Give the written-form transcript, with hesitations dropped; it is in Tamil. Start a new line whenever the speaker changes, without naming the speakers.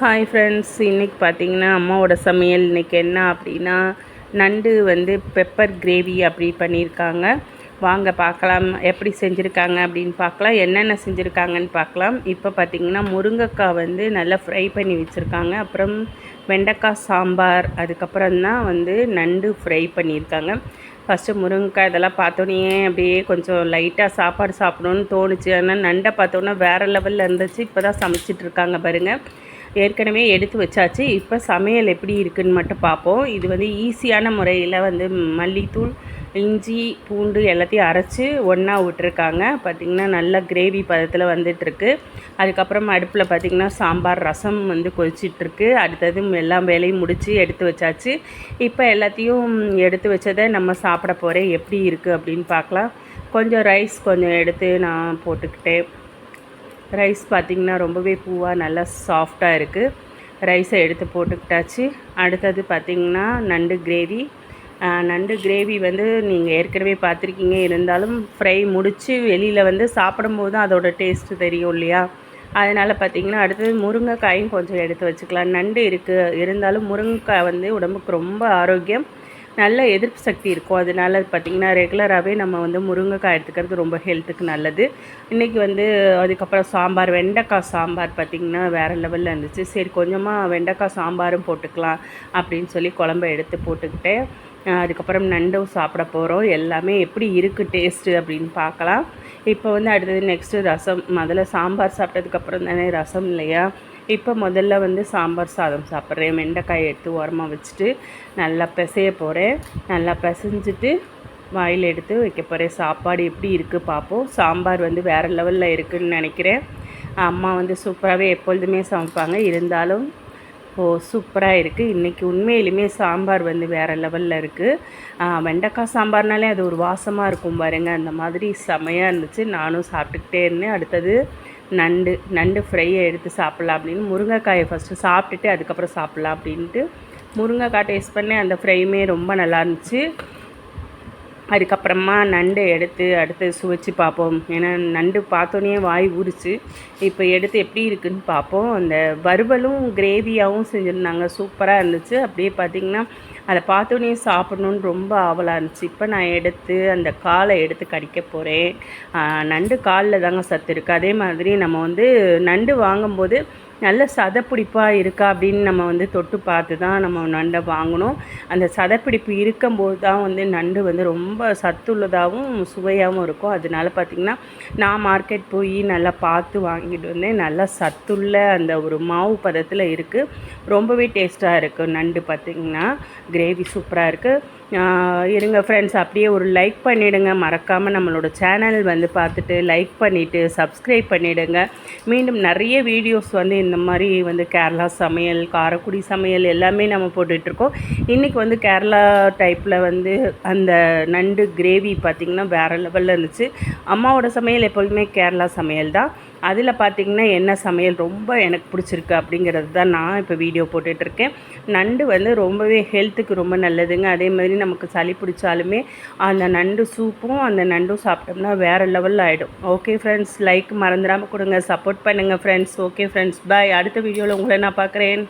ஹாய் ஃப்ரெண்ட்ஸ், இன்றைக்கி பார்த்தீங்கன்னா அம்மாவோட சமையல் இன்றைக்கி என்ன அப்படின்னா நண்டு பெப்பர் கிரேவி அப்படி பண்ணியிருக்காங்க. வாங்க பார்க்கலாம் எப்படி செஞ்சுருக்காங்க அப்படின்னு பார்க்கலாம், என்னென்ன செஞ்சுருக்காங்கன்னு பார்க்கலாம். இப்போ பார்த்திங்கன்னா முருங்கைக்காய் நல்லா ஃப்ரை பண்ணி வச்சுருக்காங்க. அப்புறம் வெண்டைக்காய் சாம்பார், அதுக்கப்புறம் தான் நண்டு ஃப்ரை பண்ணியிருக்காங்க. ஃபஸ்ட்டு முருங்கைக்காய் இதெல்லாம் பார்த்தோன்னே அப்படியே கொஞ்சம் லைட்டாக சாப்பாடு சாப்பிடணுன்னு தோணுச்சு. ஆனால் நண்டை பார்த்தோன்னா வேறு லெவலில் இருந்துச்சு. இப்போ தான் சமைச்சிட்ருக்காங்க பாருங்கள். ஏற்கனவே எடுத்து வச்சாச்சு. இப்போ சமையல் எப்படி இருக்குதுன்னு மட்டும் பார்ப்போம். இது ஈஸியான முறையில் மல்லித்தூள், இஞ்சி, பூண்டு எல்லாத்தையும் அரைச்சி ஒன்றா விட்டுருக்காங்க. பார்த்திங்கன்னா நல்லா கிரேவி பதத்தில் வந்துட்டுருக்கு. அதுக்கப்புறம் அடுப்பில் பார்த்திங்கன்னா சாம்பார் ரசம் கொதிச்சிட்ருக்கு. அடுத்தது எல்லா வேலையும் முடித்து எடுத்து வச்சாச்சு. இப்போ எல்லாத்தையும் எடுத்து வச்சதை நம்ம சாப்பிட போகிறேன். எப்படி இருக்குது அப்படின்னு பார்க்கலாம். கொஞ்சம் ரைஸ் எடுத்து நான் போட்டுக்கிட்டேன். ரைஸ் பார்த்திங்கன்னா ரொம்பவே பூவாக நல்லா சாஃப்டாக இருக்குது. ரைஸை எடுத்து போட்டுக்கிட்டாச்சு. அடுத்தது பார்த்திங்கன்னா நண்டு கிரேவி நீங்கள் ஏற்கனவே பார்த்துருக்கீங்க. இருந்தாலும் ஃப்ரை முடித்து வெளியில் சாப்பிடும்போது தான் அதோடய டேஸ்ட்டு தெரியும் இல்லையா? அதனால் பார்த்திங்கன்னா அடுத்தது முருங்கைக்காயும் கொஞ்சம் எடுத்து வச்சுக்கலாம். நண்டு இருந்தாலும் முருங்கைக்காய் உடம்புக்கு ரொம்ப ஆரோக்கியம், நல்ல எதிர்ப்பு சக்தி இருக்கும். அதனால் பார்த்திங்கன்னா ரெகுலராகவே நம்ம முருங்கைக்காய் எடுத்துக்கிறது ரொம்ப ஹெல்த்துக்கு நல்லது. இன்றைக்கி அதுக்கப்புறம் சாம்பார், வெண்டைக்காய் சாம்பார் பார்த்திங்கன்னா வேறு லெவலில் இருந்துச்சு. சரி கொஞ்சமாக வெண்டைக்காய் சாம்பாரும் போட்டுக்கலாம் அப்படின்னு சொல்லி குழம்ப எடுத்து போட்டுக்கிட்டேன். அதுக்கப்புறம் நண்டும் சாப்பிட போகிறோம். எல்லாமே எப்படி இருக்குது டேஸ்ட்டு அப்படின்னு பார்க்கலாம். இப்போ அடுத்தது நெக்ஸ்ட்டு ரசம். முதல்ல சாம்பார் சாப்பிட்டதுக்கப்புறம் தானே ரசம் இல்லையா? இப்போ முதல்ல சாம்பார் சாதம் சாப்பிட்றேன். வெண்டைக்காய் எடுத்து ஓரமாக வச்சுட்டு நல்லா பிசைய போகிறேன். நல்லா பிசைஞ்சிட்டு வாயில் எடுத்து வைக்க போகிறேன். சாப்பாடு எப்படி இருக்குது பார்ப்போம். சாம்பார் வேறு லெவலில் இருக்குதுன்னு நினைக்கிறேன். அம்மா சூப்பராகவே எப்பொழுதுமே சமைப்பாங்க. இருந்தாலும் சூப்பராக இருக்குது. இன்றைக்கி உண்மையிலுமே சாம்பார் வேறு லெவலில் இருக்குது. வெண்டைக்காய் சாம்பார்னாலே அது ஒரு இருக்கும் பாருங்கள். அந்த மாதிரி செமையாக இருந்துச்சு. நானும் சாப்பிட்டுக்கிட்டே இருந்தேன். அடுத்தது நண்டு ஃப்ரையை எடுத்து சாப்பிட்லாம் அப்படின்னு முருங்கைக்காயை ஃபஸ்ட்டு சாப்பிட்டுட்டு அதுக்கப்புறம் சாப்பிட்லாம் அப்படின்ட்டு முருங்கைக்காய் டேஸ்ட் பண்ணேன். அந்த ஃப்ரையுமே ரொம்ப நல்லா இருந்துச்சு. அதுக்கப்புறமா நண்டு எடுத்து அடுத்து சுவைச்சு பார்ப்போம். ஏன்னா நண்டு பார்த்தோன்னே வாய் ஊறிச்சு. இப்போ எடுத்து எப்படி இருக்குதுன்னு பார்ப்போம். அந்த வறுவலும் கிரேவியாகவும் செஞ்சுருந்தாங்க, சூப்பராக இருந்துச்சு. அப்படியே பார்த்திங்கன்னா அதை பார்த்தோன்னே சாப்பிட்ணுன்னு ரொம்ப ஆவலாக இருந்துச்சு. இப்போ நான் எடுத்து அந்த காலை எடுத்து கடிக்க போகிறேன். நண்டு காலில் தாங்க சத்து இருக்குது. அதே மாதிரி நம்ம நண்டு வாங்கும்போது நல்ல சதைப்பிடிப்பாக இருக்கா அப்படின்னு நம்ம தொட்டு பார்த்து தான் நம்ம நண்டை வாங்கணும். அந்த சதைப்பிடிப்பு இருக்கும்போது தான் நண்டு ரொம்ப சத்துள்ளதாகவும் சுவையாகவும் இருக்கும். அதனால பார்த்திங்கன்னா நான் மார்க்கெட் போய் நல்லா பார்த்து வாங்கிட்டு வந்தேன். நல்லா சத்துள்ள அந்த ஒரு மாவு பதத்தில் இருக்குது. ரொம்பவே டேஸ்ட்டாக இருக்குது நண்டு. பார்த்திங்கன்னா கிரேவி சூப்பராக இருக்குது. இருங்க ஃப்ரெண்ட்ஸ், அப்படியே ஒரு லைக் பண்ணிவிடுங்க. மறக்காமல் நம்மளோட சேனல் பார்த்துட்டு லைக் பண்ணிவிட்டு சப்ஸ்கிரைப் பண்ணிவிடுங்க. மீண்டும் நிறைய வீடியோஸ் இந்த மாதிரி கேரளா சமையல், காரைக்குடி சமையல் எல்லாமே நம்ம போட்டுட்ருக்கோம். இன்றைக்கி கேரளா டைப்பில் அந்த நண்டு கிரேவி பார்த்திங்கன்னா வேறு லெவலில் இருந்துச்சு. அம்மாவோட சமையல் எப்பொழுதுமே கேரளா சமையல் தான். அதில் பார்த்திங்கன்னா என்ன சமையல் ரொம்ப எனக்கு பிடிச்சிருக்கு அப்படிங்கிறது தான் நான் இப்போ வீடியோ போட்டுட்ருக்கேன். நண்டு ரொம்பவே ஹெல்த்துக்கு ரொம்ப நல்லதுங்க. அதே மாதிரி நமக்கு சளி பிடிச்சாலுமே அந்த நண்டு சூப்பும் அந்த நண்டும் சாப்பிட்டோம்னா வேறு லெவலில் ஆகிடும். ஓகே ஃப்ரெண்ட்ஸ், லைக் மறந்துடாமல் கொடுங்க, சப்போர்ட் பண்ணுங்கள் ஃப்ரெண்ட்ஸ். ஓகே ஃப்ரெண்ட்ஸ், பாய். அடுத்த வீடியோவில் உங்களை நான் பார்க்குறேன்.